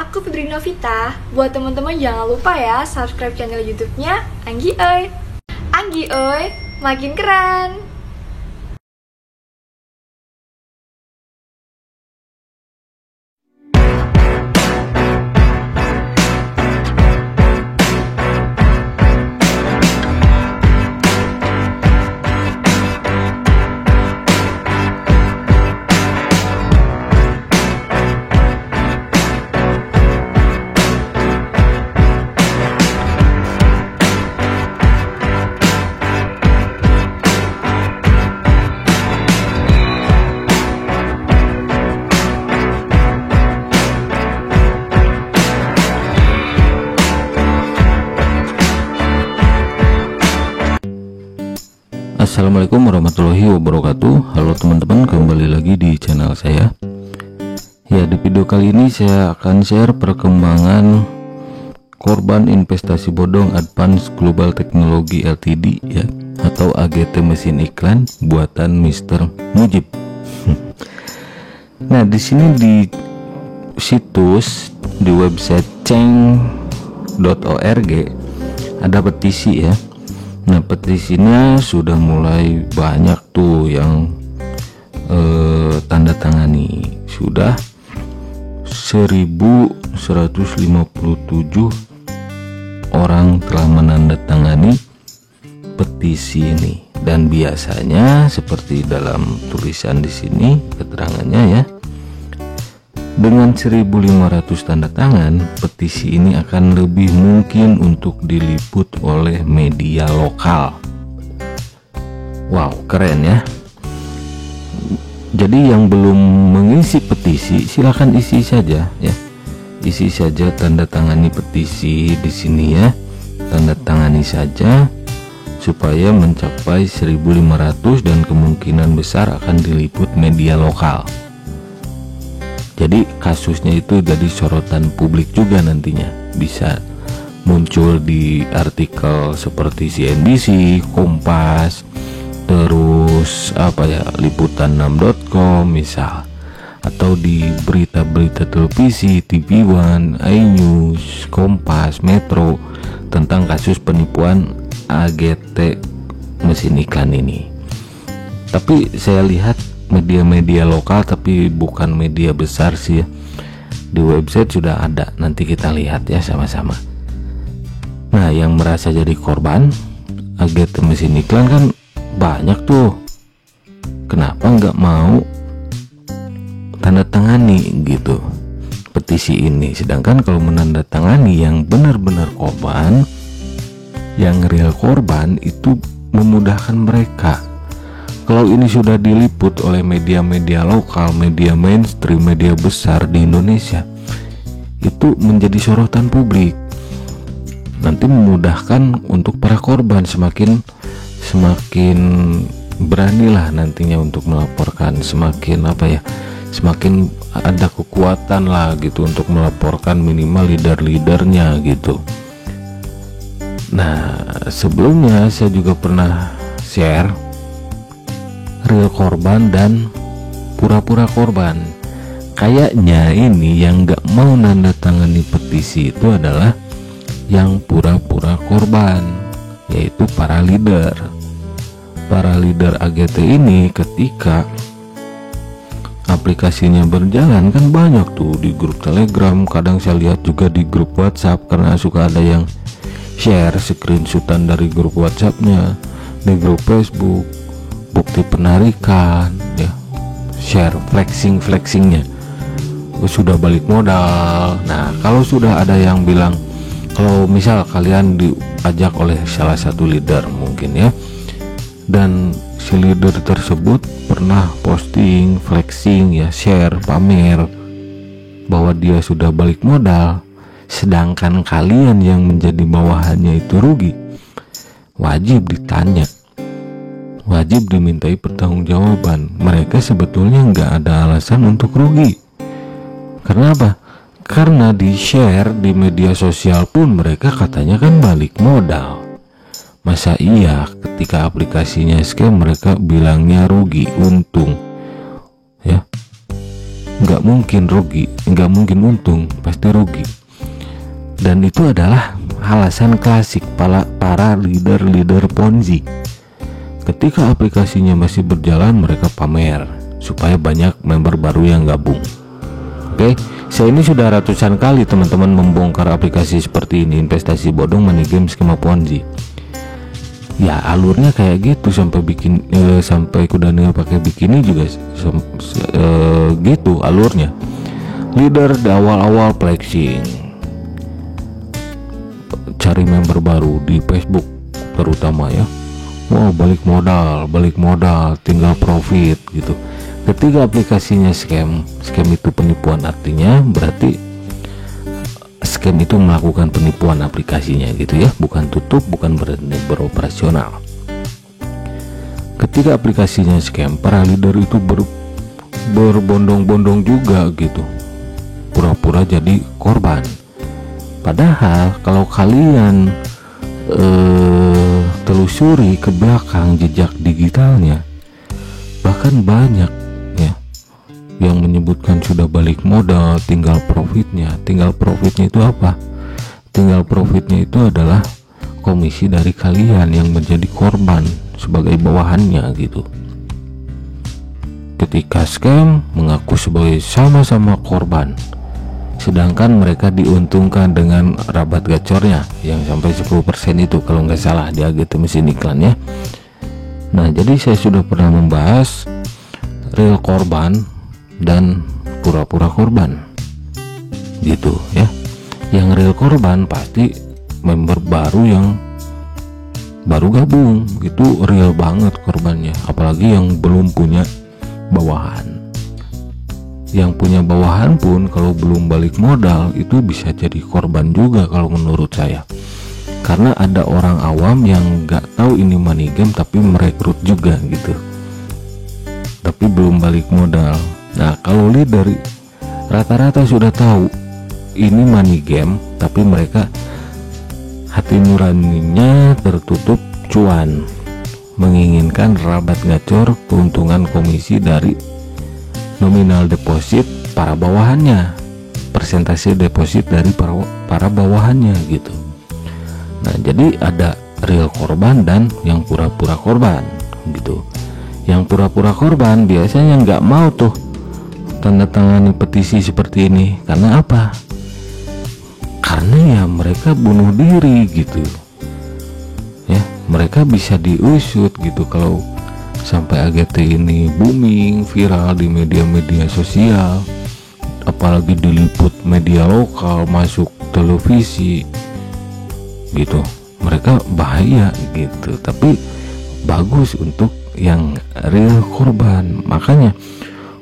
aku Putri Novita. Buat teman-teman jangan lupa ya subscribe channel YouTube-nya Anggi Oi. Anggi Oi, makin keren. Assalamualaikum warahmatullahi wabarakatuh. Halo teman-teman, kembali lagi di channel saya. Ya, di video kali ini saya akan share perkembangan korban investasi bodong Advance Global Technology Ltd ya, atau AGT mesin iklan buatan Mr. Mujib. Nah, di sini di situs di website ceng.org ada petisi ya. Nah, petisinya sudah mulai banyak tuh yang tanda tangani. Sudah 1157 orang telah menandatangani petisi ini. Dan biasanya seperti dalam tulisan di sini keterangannya ya, dengan 1500 tanda tangan, petisi ini akan lebih mungkin untuk diliput oleh media lokal. Wow, keren ya. Jadi yang belum mengisi petisi silahkan isi saja ya. Isi saja, tanda tangani petisi di sini ya. Tanda tangani saja supaya mencapai 1500 dan kemungkinan besar akan diliput media lokal. Jadi kasusnya itu jadi sorotan publik juga nantinya, bisa muncul di artikel seperti CNBC, Kompas, terus liputan6.com misal, atau di berita-berita televisi TV One, iNews, Kompas, Metro tentang kasus penipuan AGT mesin iklan ini. Tapi saya lihat media-media lokal, tapi bukan media besar sih ya. Di website sudah ada, nanti kita lihat ya sama-sama. Nah, yang merasa jadi korban AGT mesin iklan kan banyak tuh. Kenapa nggak mau tanda tangani gitu petisi ini? Sedangkan kalau menandatangani yang benar-benar korban, yang real korban, itu memudahkan mereka. Kalau ini sudah diliput oleh media-media lokal, media mainstream, media besar di Indonesia, itu menjadi sorotan publik. Nanti memudahkan untuk para korban, semakin beranilah nantinya untuk melaporkan, semakin ada kekuatan lah gitu untuk melaporkan, minimal leader-leadernya gitu. Nah, sebelumnya saya juga pernah share real korban dan pura-pura korban. Kayaknya ini yang gak mau nandatangani petisi itu adalah yang pura-pura korban, yaitu para leader. Para leader AGT ini ketika aplikasinya berjalan kan banyak tuh di grup Telegram, kadang saya lihat juga di grup WhatsApp karena suka ada yang share screenshotan dari grup WhatsAppnya, di grup Facebook, bukti penarikan ya, share flexingnya sudah balik modal. Nah, kalau sudah ada yang bilang, kalau misal kalian diajak oleh salah satu leader mungkin ya, dan si leader tersebut pernah posting flexing ya, share, pamer bahwa dia sudah balik modal, sedangkan kalian yang menjadi bawahannya itu rugi, wajib ditanya, wajib dimintai pertanggungjawaban. Mereka sebetulnya nggak ada alasan untuk rugi. Karena apa? Karena di share di media sosial pun mereka katanya kan balik modal. Masa iya ketika aplikasinya scam mereka bilangnya rugi, untung ya. nggak mungkin rugi, nggak mungkin untung, pasti rugi. Dan itu adalah alasan klasik para leader Ponzi. Ketika aplikasinya masih berjalan, mereka pamer supaya banyak member baru yang gabung. Oke, saya ini sudah ratusan kali teman-teman membongkar aplikasi seperti ini, investasi bodong, money game, skema Ponzi. Ya alurnya kayak gitu, sampai kuda nil pakai bikini juga gitu alurnya. Leader di awal-awal flexing, cari member baru di Facebook terutama ya. Wow, balik modal, tinggal profit gitu. Ketika aplikasinya scam itu penipuan, artinya berarti scam itu melakukan penipuan aplikasinya gitu ya, bukan tutup, bukan berhenti beroperasional. Ketika aplikasinya scam, para leader itu berbondong-bondong juga gitu, pura-pura jadi korban. Padahal kalau kalian telusuri ke belakang jejak digitalnya, bahkan banyak ya yang menyebutkan sudah balik modal, tinggal profitnya itu apa? Tinggal profitnya itu adalah komisi dari kalian yang menjadi korban sebagai bawahannya gitu. Ketika scam mengaku sebagai sama-sama korban, sedangkan mereka diuntungkan dengan rabat gacornya yang sampai 10% itu kalau nggak salah di AGT mesin iklan ya. Nah, jadi saya sudah pernah membahas real korban dan pura-pura korban gitu ya. Yang real korban pasti member baru yang baru gabung, itu real banget korbannya, apalagi yang belum punya bawahan. Yang punya bawahan pun kalau belum balik modal itu bisa jadi korban juga kalau menurut saya, karena ada orang awam yang nggak tahu ini money game tapi merekrut juga gitu, tapi belum balik modal. Nah, kalau leader rata-rata sudah tahu ini money game, tapi mereka hati nuraninya tertutup cuan, menginginkan rabat gacor, keuntungan komisi dari nominal deposit para bawahannya, persentase deposit dari para bawahannya gitu. Nah, jadi ada real korban dan yang pura-pura korban gitu. Yang pura-pura korban biasanya nggak mau tuh tanda tangani petisi seperti ini. Karena apa? Karena ya mereka bunuh diri gitu ya, mereka bisa diusut gitu kalau sampai AGT ini booming, viral di media-media sosial, apalagi diliput media lokal, masuk televisi gitu. Mereka bahaya gitu, tapi bagus untuk yang real korban. Makanya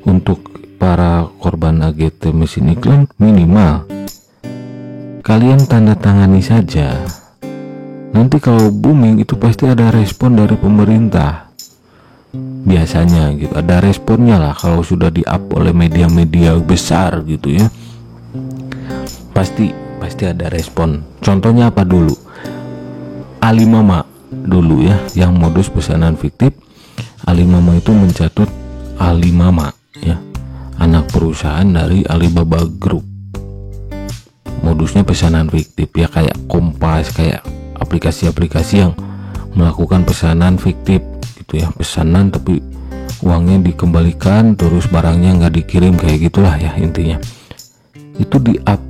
untuk para korban AGT mesin iklan, minimal kalian tanda tangani saja. Nanti kalau booming itu pasti ada respon dari pemerintah, biasanya gitu, ada responnya lah. Kalau sudah di-up oleh media-media besar gitu ya, pasti ada respon. Contohnya apa dulu? Alimama dulu ya, yang modus pesanan fiktif. Alimama itu mencatut Alimama ya, anak perusahaan dari Alibaba Group. Modusnya pesanan fiktif ya, kayak Kompas, kayak aplikasi-aplikasi yang melakukan pesanan fiktif gitu ya, pesanan tapi uangnya dikembalikan terus barangnya nggak dikirim, kayak gitulah ya intinya. Itu di-up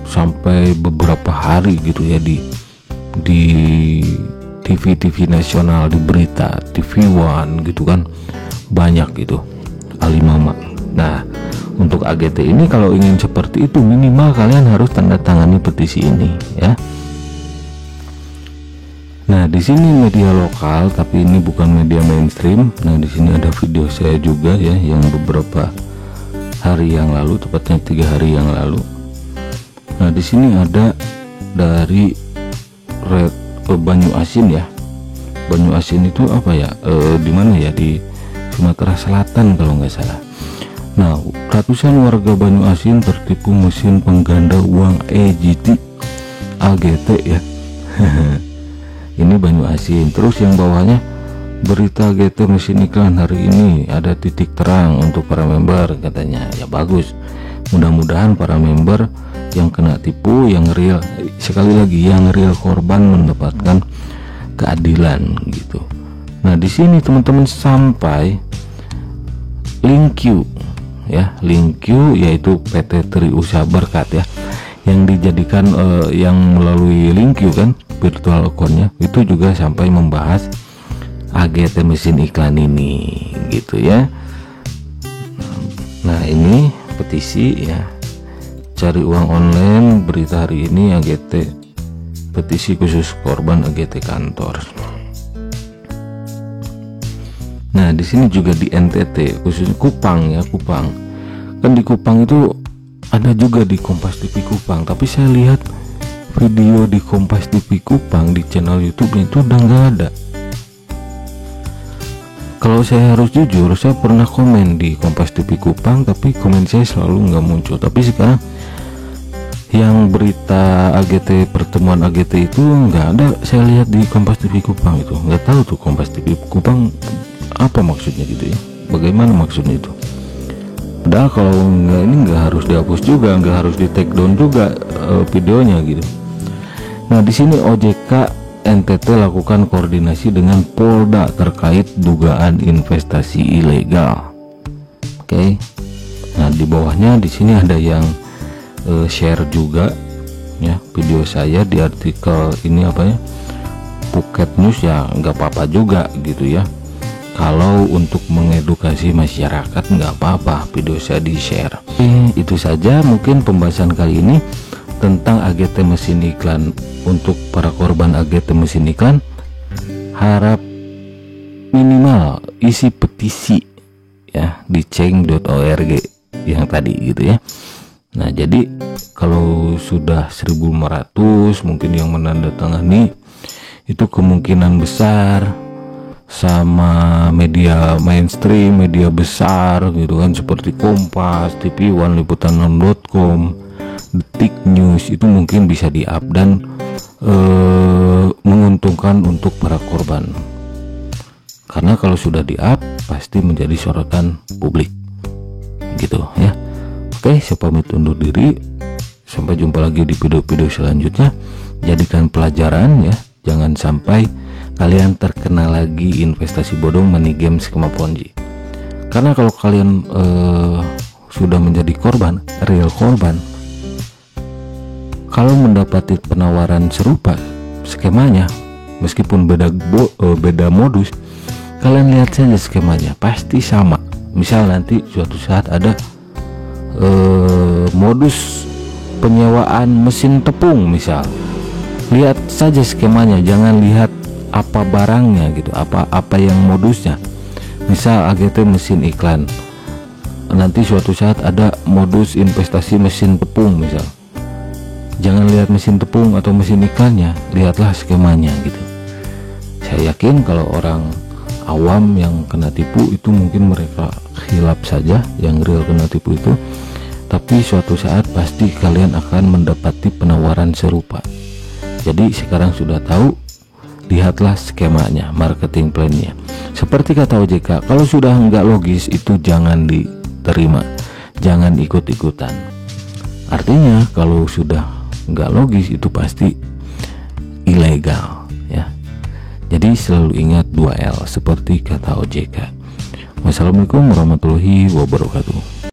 sampai beberapa hari gitu ya di TV nasional, di berita TV One gitu kan, banyak gitu Alimama. Nah, untuk AGT ini kalau ingin seperti itu, minimal kalian harus tanda tangani petisi ini ya. Nah, di sini media lokal tapi ini bukan media mainstream. Nah, di sini ada video saya juga ya, yang beberapa hari yang lalu, tepatnya 3 hari yang lalu. Nah, di sini ada dari Banyu Asin ya. Banyu Asin itu apa ya? Di mana ya? Di Sumatera Selatan kalau nggak salah. Nah, ratusan warga Banyu Asin tertipu mesin pengganda uang EGT AGT ya. Ini Banyu Asin. Terus yang bawahnya berita AGT mesin iklan hari ini ada titik terang untuk para member katanya. Ya bagus, mudah-mudahan para member yang kena tipu, yang real, sekali lagi yang real korban mendapatkan keadilan gitu. Nah di sini teman-teman sampai link Q ya, link Q yaitu PT Tri Usaha Berkat ya, yang dijadikan yang melalui link Q kan virtual account-nya itu juga sampai membahas AGT mesin iklan ini gitu ya. Nah ini petisi ya, cari uang online berita hari ini AGT, petisi khusus korban AGT kantor. Nah di sini juga di NTT khusus Kupang ya, Kupang kan, di Kupang itu ada juga di Kompas TV Kupang, tapi saya lihat video di Kompas TV Kupang di channel YouTube itu udah nggak ada. Kalau saya harus jujur, saya pernah komen di Kompas TV Kupang, tapi komen saya selalu nggak muncul. Tapi sekarang yang berita AGT, pertemuan AGT itu nggak ada saya lihat di Kompas TV Kupang. Itu nggak tahu tuh Kompas TV Kupang apa maksudnya gitu ya, bagaimana maksudnya itu. Padahal kalau nggak, ini nggak harus dihapus juga, nggak harus di take down juga videonya gitu. Nah di sini OJK NTT lakukan koordinasi dengan Polda terkait dugaan investasi ilegal. Oke. Nah di bawahnya di sini ada yang share juga ya video saya di artikel ini apa ya, Phuket News ya, nggak apa-apa juga gitu ya. Kalau untuk mengedukasi masyarakat nggak apa-apa video saya di share. Itu saja mungkin pembahasan kali ini tentang AGT mesin iklan. Untuk para korban AGT mesin iklan, harap minimal isi petisi ya di ceng.org yang tadi gitu ya. Nah jadi kalau sudah 1.500 mungkin yang menandatangani, itu kemungkinan besar sama media mainstream, media besar gitu kan, seperti Kompas, TV One, Liputan6.com, Detik News, itu mungkin bisa di-up dan menguntungkan untuk para korban, karena kalau sudah di-up pasti menjadi sorotan publik gitu ya. Oke, saya pamit undur diri, sampai jumpa lagi di video-video selanjutnya. Jadikan pelajaran ya, jangan sampai kalian terkena lagi investasi bodong, money game, skema ponzi. Karena kalau kalian sudah menjadi korban, real korban, kalau mendapati penawaran serupa skemanya, meskipun beda modus, kalian lihat saja skemanya pasti sama. Misal nanti suatu saat ada modus penyewaan mesin tepung misal, lihat saja skemanya, jangan lihat apa barangnya gitu, apa yang modusnya. Misal AGT mesin iklan, nanti suatu saat ada modus investasi mesin tepung misal, jangan lihat mesin tepung atau mesin iklannya, lihatlah skemanya gitu. Saya yakin kalau orang awam yang kena tipu itu mungkin mereka khilaf saja, yang real kena tipu itu, tapi suatu saat pasti kalian akan mendapati penawaran serupa. Jadi sekarang sudah tahu, lihatlah skemanya, marketing plan-nya. Seperti kata OJK, kalau sudah nggak logis itu jangan diterima, jangan ikut-ikutan. Artinya kalau sudah nggak logis itu pasti ilegal ya. Jadi selalu ingat 2L seperti kata OJK. Wassalamualaikum warahmatullahi wabarakatuh.